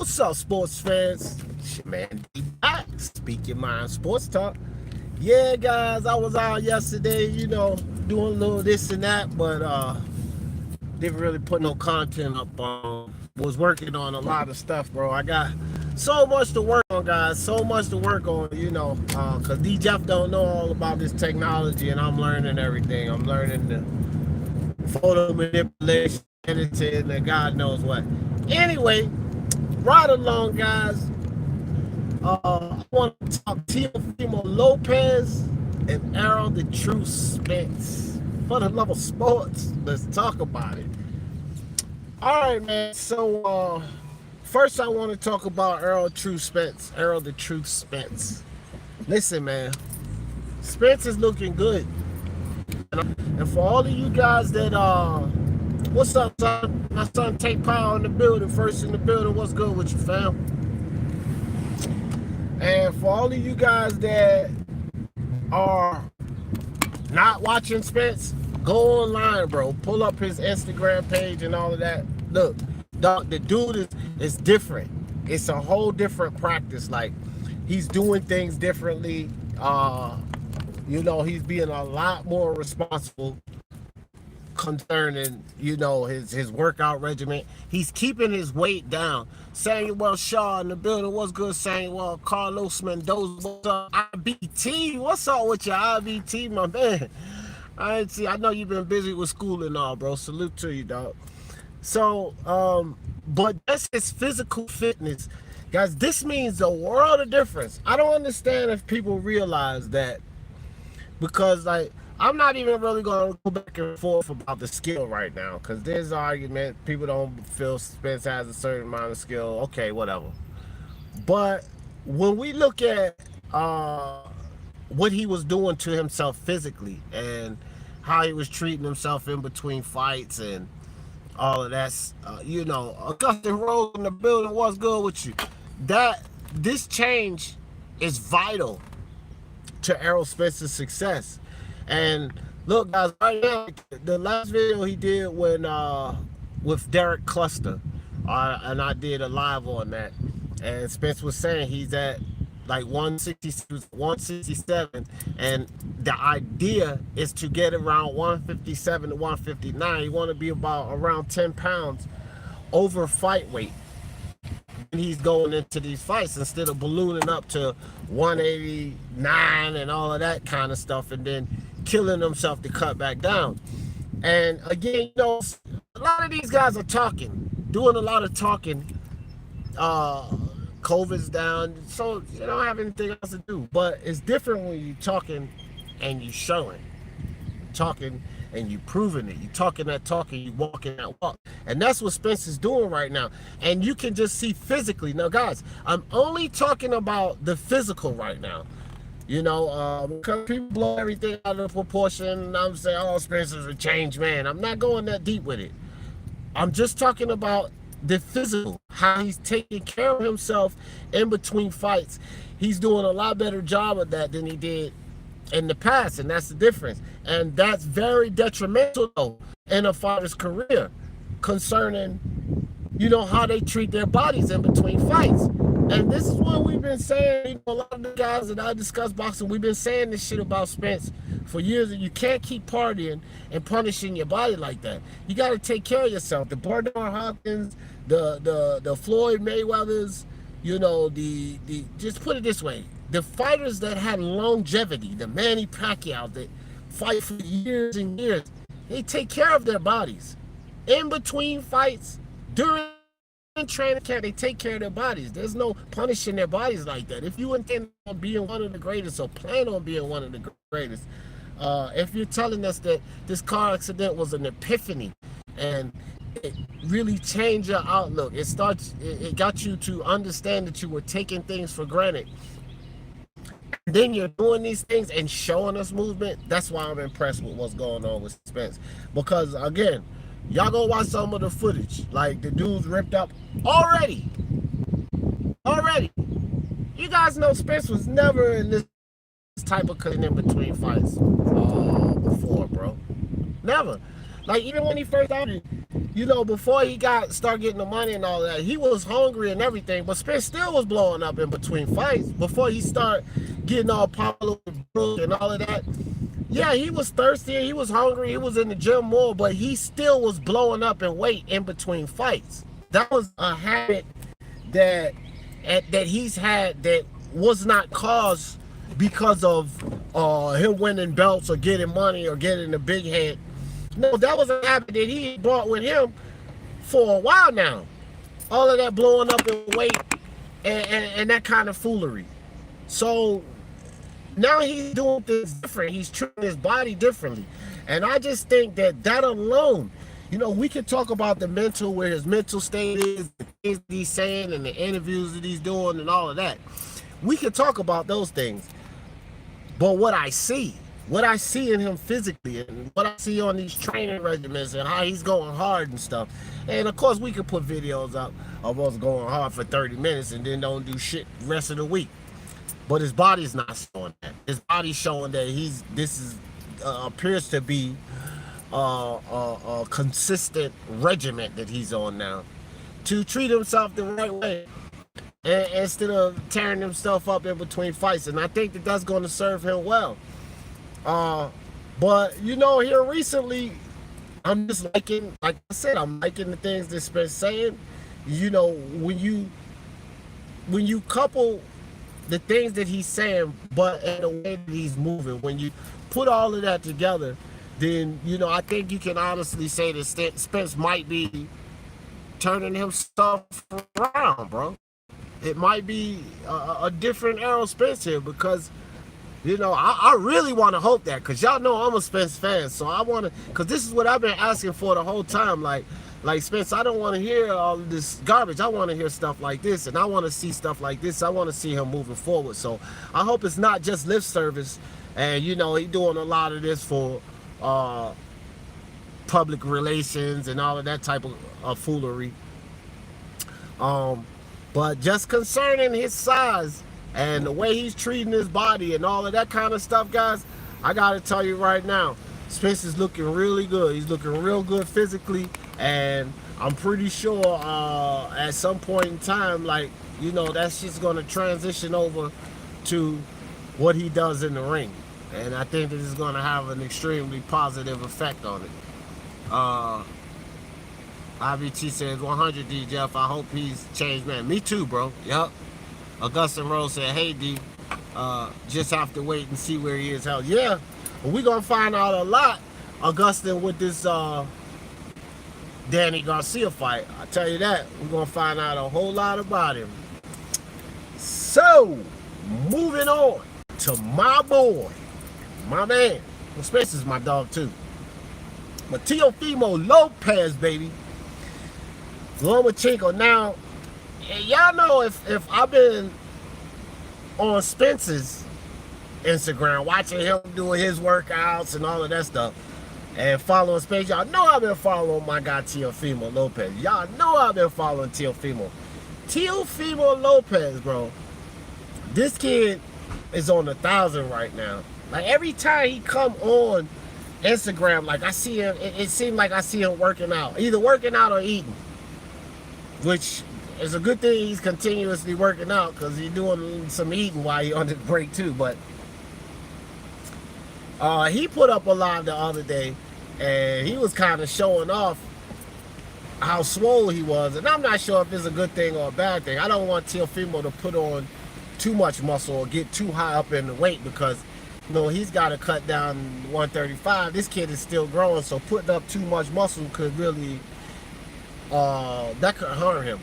What's up, sports fans? Shit, man, back. Speak Your Mind Sports Talk. Yeah, guys, I was out yesterday, doing a little this and that, but didn't really put no content up on. Was working on a lot of stuff, bro. I got so much to work on, guys. So much to work on, because D Jeff don't know all about this technology, and I'm learning everything. I'm learning the photo manipulation, editing, and God knows what. Anyway, right along, guys. I want to talk Teofimo Lopez and Errol the True Spence. For the love of sports, let's talk about it. All right, man. So first, I want to talk about Errol the True Spence. Listen, man, Spence is looking good, and for all of you guys that what's up, son? My son Take Power in the building, first in the building. What's good with you, fam? And for all of you guys that are not watching Spence, go online, bro. Pull up his Instagram page and all of that. Look, the dude is different. It's a whole different practice. Like, he's doing things differently. He's being a lot more responsible concerning, his workout regimen. He's keeping his weight down. Samuel Shaw in the building. What's good, Samuel? Carlos Mendoza. What's up? IBT. What's up with your IBT, my man? I know you've been busy with school and all, bro. Salute to you, dog. So, but that's his physical fitness. Guys, this means a world of difference. I don't understand if people realize that, because, like, I'm not even really going to go back and forth about the skill right now, because there's an argument. People don't feel Spence has a certain amount of skill. Okay, whatever. But when we look at what he was doing to himself physically and how he was treating himself in between fights and all of that, Augustin Rose in the building, what's good with you? This change is vital to Errol Spence's success. And look, guys, right now, the last video he did with Derek Cluster, and I did a live on that, and Spence was saying he's at like 167, and the idea is to get around 157 to 159. You want to be about around 10 pounds over fight weight. And he's going into these fights instead of ballooning up to 189 and all of that kind of stuff, and then killing himself to cut back down. And again, a lot of these guys are doing a lot of talking. COVID's down, so you don't have anything else to do. But it's different when you're talking and you showing, talking and you proving it. You talking that talk and you walking that walk. And that's what Spence is doing right now. And you can just see physically. Now, guys, I'm only talking about the physical right now. Because people blow everything out of proportion, and I'm saying, oh, Spence is a changed man. I'm not going that deep with it. I'm just talking about the physical, how he's taking care of himself in between fights. He's doing a lot better job of that than he did in the past, and that's the difference. And that's very detrimental, though, in a fighter's career, concerning, how they treat their bodies in between fights. And this is what we've been saying. A lot of the guys that I discuss boxing, we've been saying this shit about Spence for years. And you can't keep partying and punishing your body like that. You got to take care of yourself. The Bernard Hopkins, the Floyd Mayweathers, just put it this way: the fighters that had longevity, the Manny Pacquiao that fight for years and years, they take care of their bodies in between fights, during training camp. They take care of their bodies. There's no punishing their bodies like that. If you intend on being one of the greatest or plan on being one of the greatest, if you're telling us that this car accident was an epiphany and it really changed your outlook, it got you to understand that you were taking things for granted, then you're doing these things and showing us movement, that's why I'm impressed with what's going on with Spence. Because again, y'all go watch some of the footage. Like, the dude's ripped up already. You guys know Spence was never in this type of cutting in between fights before, bro. Never. Like, even when he first started, you know, before he start getting the money and all that, he was hungry and everything, but Spence still was blowing up in between fights before he started getting all popular and all of that. Yeah, he was thirsty, he was hungry, he was in the gym more, but he still was blowing up in weight in between fights. That was a habit that he's had that was not caused because of him winning belts or getting money or getting a big head. No, that was a habit that he brought with him for a while now. All of that blowing up in weight and that kind of foolery. So now he's doing things different. He's treating his body differently. And I just think that alone, you know, we could talk about the mental, where his mental state is, the things that he's saying and the interviews that he's doing and all of that. We could talk about those things. But what I see in him physically and what I see on these training regimens and how he's going hard and stuff. And of course we could put videos up of us going hard for 30 minutes and then don't do shit the rest of the week. But his body's not showing that. His body's showing that appears to be a consistent regimen that he's on now to treat himself the right way, instead of tearing himself up in between fights. And I think that that's going to serve him well. But you know, here recently, I'm just liking, like I said, I'm liking the things that's been saying. You know, when you couple the things that he's saying, but in the way that he's moving, when you put all of that together, then, you know, I think you can honestly say that Spence might be turning himself around, bro. It might be a different Errol Spence here, because, you know, I really want to hope that, because y'all know I'm a Spence fan, so I want to, because this is what I've been asking for the whole time, like Spence, I don't want to hear all of this garbage. I want to hear stuff like this, and I want to see stuff like this. I want to see him moving forward. So I hope it's not just lip service, and, you know, he's doing a lot of this for public relations and all of that type of foolery. But just concerning his size and the way he's treating his body and all of that kind of stuff, guys, I gotta tell you right now, Spence is looking really good. He's looking real good physically, and I'm pretty sure at some point in time, like, you know, that's just gonna transition over to what he does in the ring. And I think that it's gonna have an extremely positive effect on it. IBT says 100 D, Jeff. I hope he's changed, man. Me too, bro. Yep. Augustin Rose said, hey D, just have to wait and see where he is held. Yeah, but we're gonna find out a lot, Augustin, with this Danny Garcia fight. I tell you that, we're gonna find out a whole lot about him. So, moving on to my boy, my man. Well, Spence is my dog too. But Teofimo Lopez, baby. Loma Chico. Now, y'all know if I've been on Spence's Instagram, watching him doing his workouts and all of that stuff, and following Spence, y'all know I've been following my guy Teofimo Lopez. Y'all know I've been following Teofimo. Teofimo Lopez, bro. This kid is on 1,000 right now. Like, every time he come on Instagram, like, I see him, it seems like I see him working out. Either working out or eating. Which is a good thing he's continuously working out, because he's doing some eating while he's on the break too. But he put up a live the other day, and he was kind of showing off how swole he was. And I'm not sure if it's a good thing or a bad thing. I don't want Teofimo to put on too much muscle or get too high up in the weight, because, you know, he's got to cut down 135. This kid is still growing, so putting up too much muscle could really, that could harm him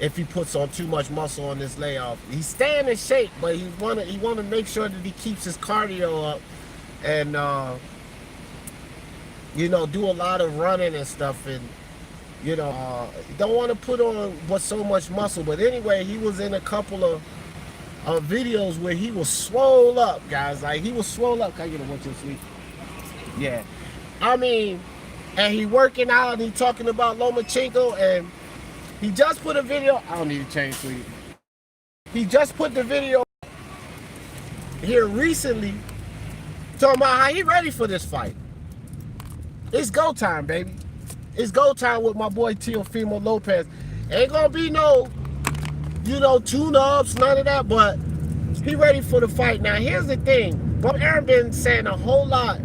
if he puts on too much muscle on this layoff. He's staying in shape, but he wanna make sure that he keeps his cardio up and you know, do a lot of running and stuff, and, you know, don't want to put on so much muscle. But anyway, he was in a couple of videos where he was swole up, guys. Like, he was swole up. Can I get a 1, 2, 3? Yeah, I mean, and he working out and he talking about Loma Chico, and he just put a video. I don't need to change for you. He just put the video here recently talking about how he ready for this fight. It's go time, baby. it's go time with my boy Teofimo Lopez. Ain't gonna be no, tune-ups, none of that, but he ready for the fight. Now, here's the thing. Bob Arum been saying a whole lot.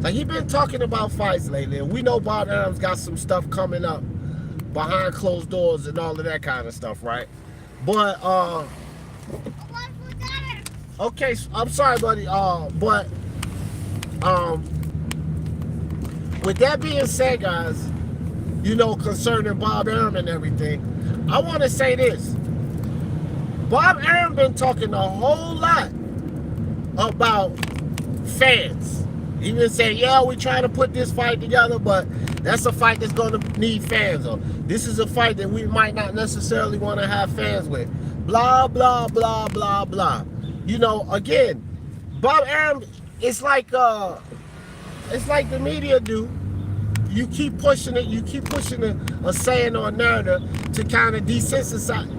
Like, he been talking about fights lately, and we know Bob Arum's got some stuff coming up behind closed doors and all of that kind of stuff, right? But, okay, I'm sorry, buddy, but, with that being said, guys, concerning Bob Arum and everything, I want to say this. Bob Arum been talking a whole lot about fans. He been saying, yeah, we trying to put this fight together, but that's a fight that's going to need fans. Or this is a fight that we might not necessarily want to have fans with. Blah, blah, blah, blah, blah. Again, Bob Arum, it's like the media do. You keep pushing it. You keep pushing a saying or a narrative to kind of desensitize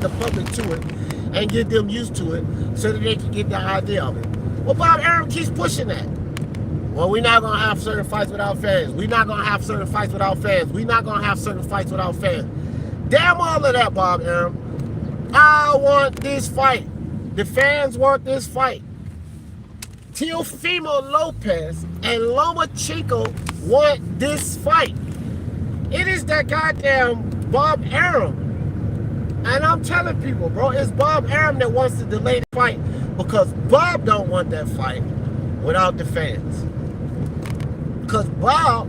the public to it and get them used to it so that they can get the idea of it. Well, Bob Arum keeps pushing that. Well, we're not going to have certain fights without fans. We're not going to have certain fights without fans. We're not going to have certain fights without fans. Damn all of that, Bob Arum. I want this fight. The fans want this fight. Teofimo Lopez and Loma want this fight. It is that goddamn Bob Arum. And I'm telling people, bro, it's Bob Arum that wants to delay the fight because Bob don't want that fight without the fans. Because Bob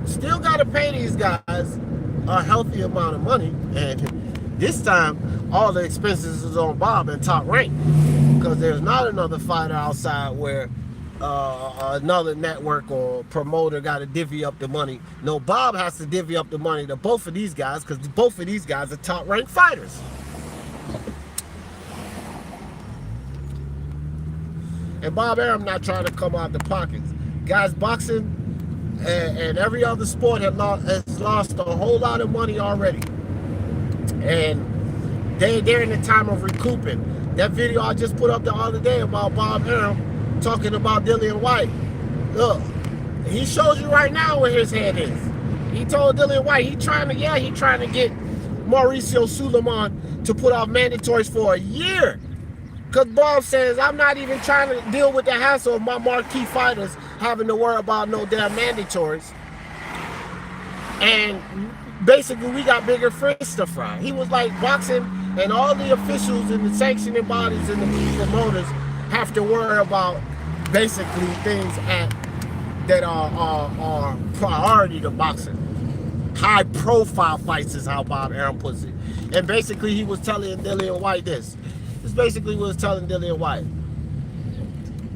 still got to pay these guys a healthy amount of money. And this time, all the expenses is on Bob and Top Rank. Because there's not another fighter outside where another network or promoter got to divvy up the money. No, Bob has to divvy up the money to both of these guys because both of these guys are top-ranked fighters. And Bob Arum not trying to come out the pockets. Guys, boxing and every other sport has lost a whole lot of money already. And they're in the time of recouping. That video I just put up the other day about Bob Arum talking about Dillian White. Look, he shows you right now where his head is. He told Dillian White he trying to get Mauricio Suleiman to put off mandatories for a year. Because Bob says, I'm not even trying to deal with the hassle of my marquee fighters having to worry about no damn mandatories. And basically, we got bigger fish to fry. He was like, boxing and all the officials and the sanctioning bodies and the promoters have to worry about basically things that are priority to boxing. High profile fights is how Bob Arum puts it. And basically he was telling Dillian White this. This basically was telling Dillian White,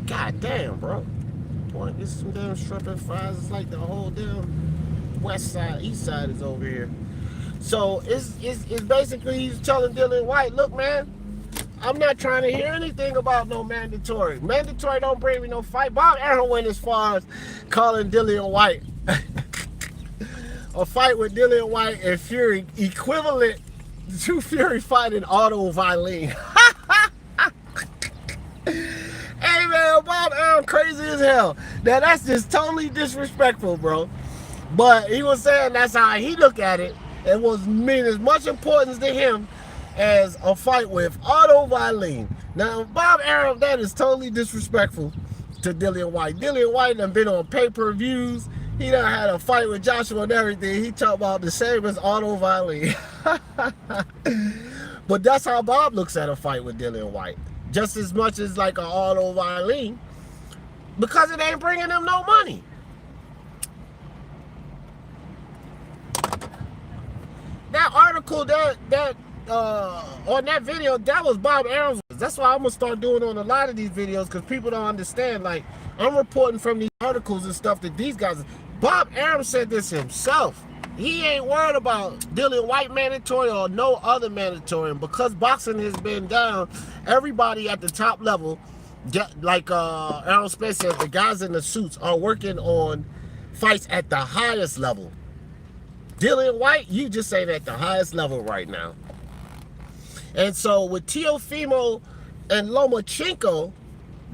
God damn, bro. Want to get some damn shrimp and fries? It's like the whole damn west side, east side is over here. So it's basically he's telling Dillian White, look, man, I'm not trying to hear anything about no mandatory. Mandatory don't bring me no fight. Bob Arum went as far as calling Dillian White a fight with Dillian White and Fury equivalent to Fury fighting Otto Wallin. Hey man, Bob Arum crazy as hell. Now that's just totally disrespectful, bro. But he was saying that's how he looked at it. It was mean as much importance to him as a fight with Otto Wallin. Now, Bob Arum, that is totally disrespectful to Dillian White. Dillian White done been on pay-per-views. He done had a fight with Joshua and everything. He talked about the same as Otto Wallin. But that's how Bob looks at a fight with Dillian White. Just as much as like an Otto Wallin. Because it ain't bringing him no money. That article on that video, that was Bob Arum's. That's why I'm gonna start doing on a lot of these videos because people don't understand. Like, I'm reporting from these articles and stuff that these guys. Bob Arum said this himself. He ain't worried about Dillian White mandatory or no other mandatory. And because boxing has been down, everybody at the top level, like Errol Spence said, the guys in the suits are working on fights at the highest level. Dillian White, you just ain't at the highest level right now. And so with Teofimo and Loma,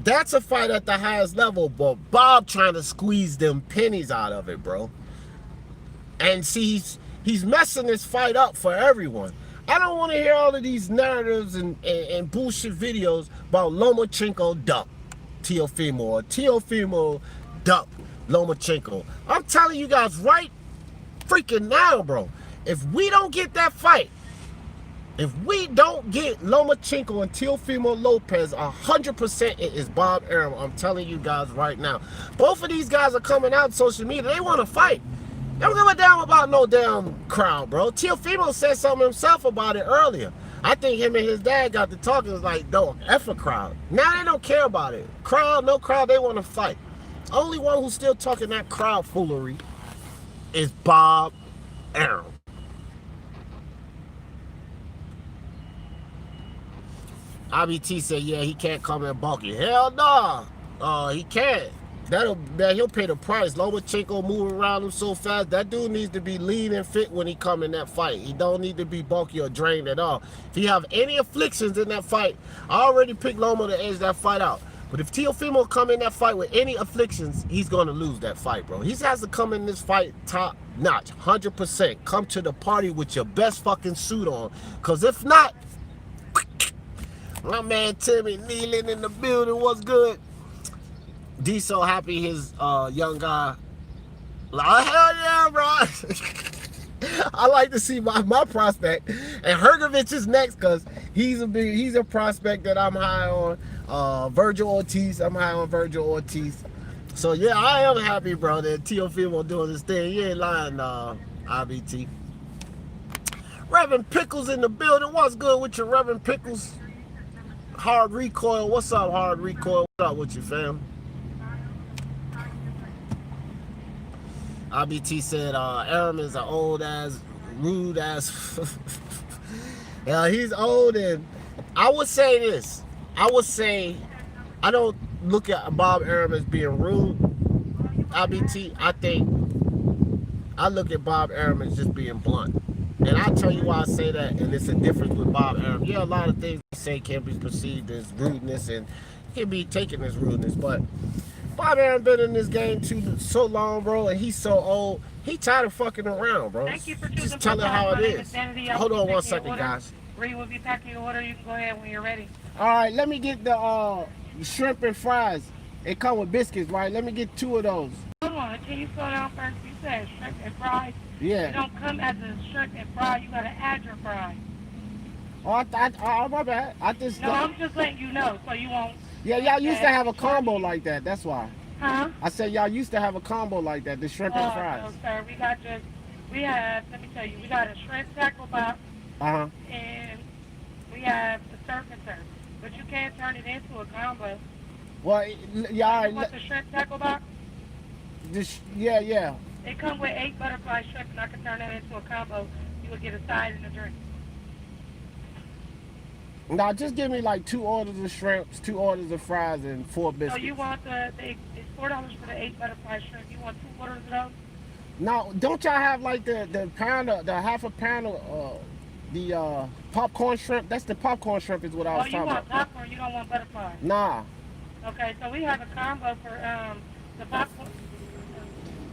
That's a fight at the highest level, but Bob trying to squeeze them pennies out of it, bro. And see, he's messing this fight up for everyone. I don't want to hear all of these narratives and bullshit videos about Lomachenko duck Teofimo or Teofimo duck Lomachenko. I'm telling you guys right freaking now, bro. If we don't get that fight, if we don't get Lomachenko and Teofimo Lopez, 100% it is Bob Arum. I'm telling you guys right now. Both of these guys are coming out on social media. They want to fight. They don't give a damn about no damn crowd, bro. Teofimo said something himself about it earlier. I think him and his dad got to talking. It was like, don't F a crowd. Now they don't care about it. Crowd, no crowd, they want to fight. Only one who's still talking that crowd foolery is Bob Arum. IBT said, yeah, he can't come in bulky. Hell no. He can't. He'll pay the price. Lomachenko moving around him so fast. That dude needs to be lean and fit when he come in that fight. He don't need to be bulky or drained at all. If he have any afflictions in that fight, I already picked Loma to edge that fight out. But if Teofimo come in that fight with any afflictions, he's going to lose that fight, bro. He has to come in this fight top notch, 100%. Come to the party with your best fucking suit on. Because if not, my man Timmy kneeling in the building. What's good? D so happy his young guy. Like, hell yeah, bro. I like to see my prospect. And Hergovich is next because he's a prospect that I'm high on. Virgil Ortiz. I'm high on Virgil Ortiz. So yeah, I am happy, bro, that Teofimo doing this thing. You ain't lying, IBT. Reverend Pickles in the building. What's good with you, Reverend Pickles? Hard Recoil. What's up, Hard Recoil? What's up with you, fam? IBT said Arum is an old ass, rude ass. Yeah, he's old, and I would say this. I would say I don't look at Bob Arum as being rude. IBT, I look at Bob Arum as just being blunt. And I'll tell you why I say that, and it's a difference with Bob Arum. Yeah, a lot of things he say can be perceived as rudeness and can be taken as rudeness, but Bob Arum been in this game so long, bro, and he's so old. He tired of fucking around, bro. Thank you for just tell it how it is. Hold on one second, guys. Ray will be packing your order. You can go ahead when you're ready. All right, let me get the shrimp and fries. It come with biscuits, right? Let me get 2 of those. Hold on, can you slow down first? You said shrimp and fries. Yeah. It don't come as a shrimp and fry. You gotta add your fries. Oh, my bad. No, I'm just letting you know so you won't. Yeah, y'all used to have a combo like that. That's why. Huh? I said y'all used to have a combo like that, the shrimp and fries. No, sir. Let me tell you, we got a shrimp tackle box. And we have the surf and turf. But you can't turn it into a combo. Well, yeah. You want the shrimp tackle box? Yeah. They come with 8 butterfly shrimp, and I can turn that into a combo. You would get a side and a drink. Now, just give me like 2 orders of shrimps, 2 orders of fries, and 4 biscuits. So you want it's $4 for the 8 butterfly shrimp. You want 2 orders of those? No, don't y'all have like the pound, the half a pound of the popcorn shrimp? That's the popcorn shrimp is what I was talking about. Oh, you want popcorn? You don't want butterfly? Nah. Okay, so we have a combo for the popcorn.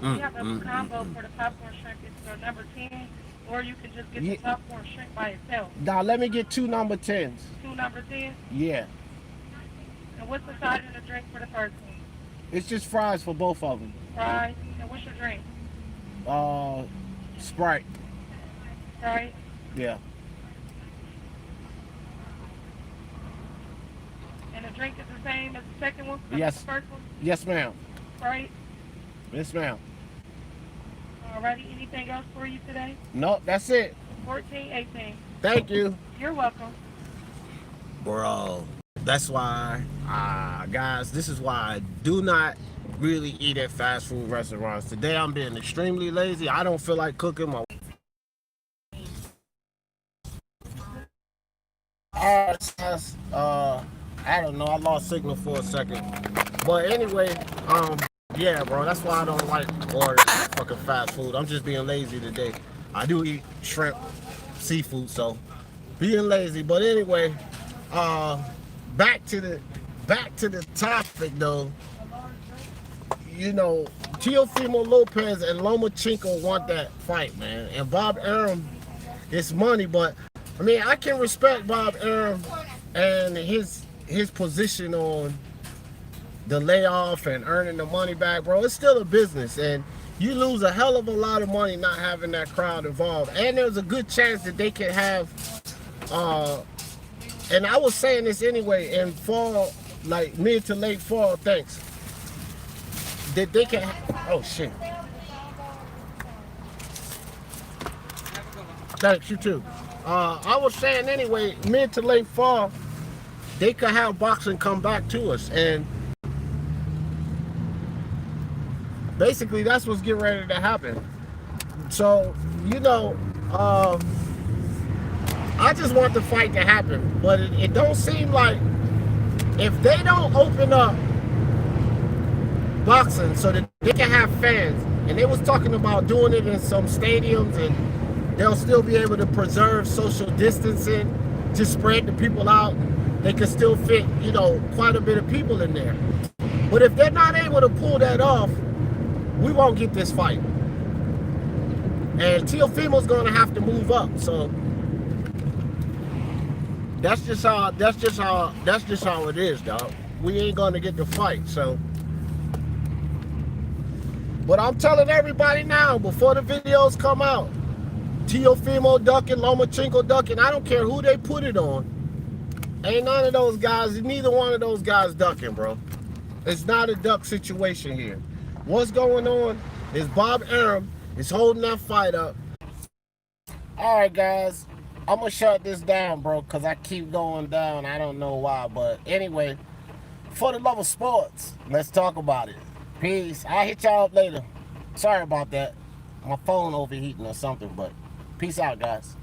We have a combo for the popcorn shrimp. It's the number 10, or you can just get the popcorn shrimp by itself. Now, let me get 2 number 10s. 2 number 10s? Yeah. And what's the side of the drink for the first one? It's just fries for both of them. Fries? And what's your drink? Sprite. Sprite? Yeah. And the drink is the same as the second one? Yes. The first one? Yes, ma'am. Sprite? Yes, ma'am. Alrighty, anything else for you today? Nope, that's it. 1418. Thank you. You're welcome. Bro, that's why, guys, this is why I do not really eat at fast food restaurants. Today I'm being extremely lazy. I don't feel like cooking my I don't know, I lost signal for a second. But anyway, yeah, bro, that's why I don't like ordering fucking fast food. I'm just being lazy today. I do eat shrimp, seafood, so being lazy. But anyway, back to back to the topic though. You know, Teofimo Lopez and Loma want that fight, man. And Bob Arum, it's money, but I mean, I can respect Bob Arum and his position on the layoff and earning the money back, bro. It's still a business, and you lose a hell of a lot of money not having that crowd involved. And there's a good chance that they can have, and I was saying this anyway, in fall, like mid to late fall, thanks, that they can, oh shit. Thanks, you too. I was saying anyway, mid to late fall, they could have boxing come back to us, and basically that's what's getting ready to happen. So, you know, I just want the fight to happen, but it don't seem like, if they don't open up boxing so that they can have fans, and they was talking about doing it in some stadiums, and they'll still be able to preserve social distancing, just spread the people out. They can still fit, you know, quite a bit of people in there. But if they're not able to pull that off, we won't get this fight. And Teofimo's gonna have to move up. So that's just how it is, dog. We ain't gonna get the fight. So, but I'm telling everybody now, before the videos come out, Teofimo ducking, Lomachenko ducking, I don't care who they put it on. Ain't none of those guys, neither one of those guys ducking, bro. It's not a duck situation here. What's going on is Bob Arum is holding that fight up. All right, guys, I'm gonna shut this down, bro, because I keep going down. I don't know why, but anyway, for the love of sports, let's talk about it. Peace. I'll hit y'all up later. Sorry about that. My phone overheating or something, but peace out, guys.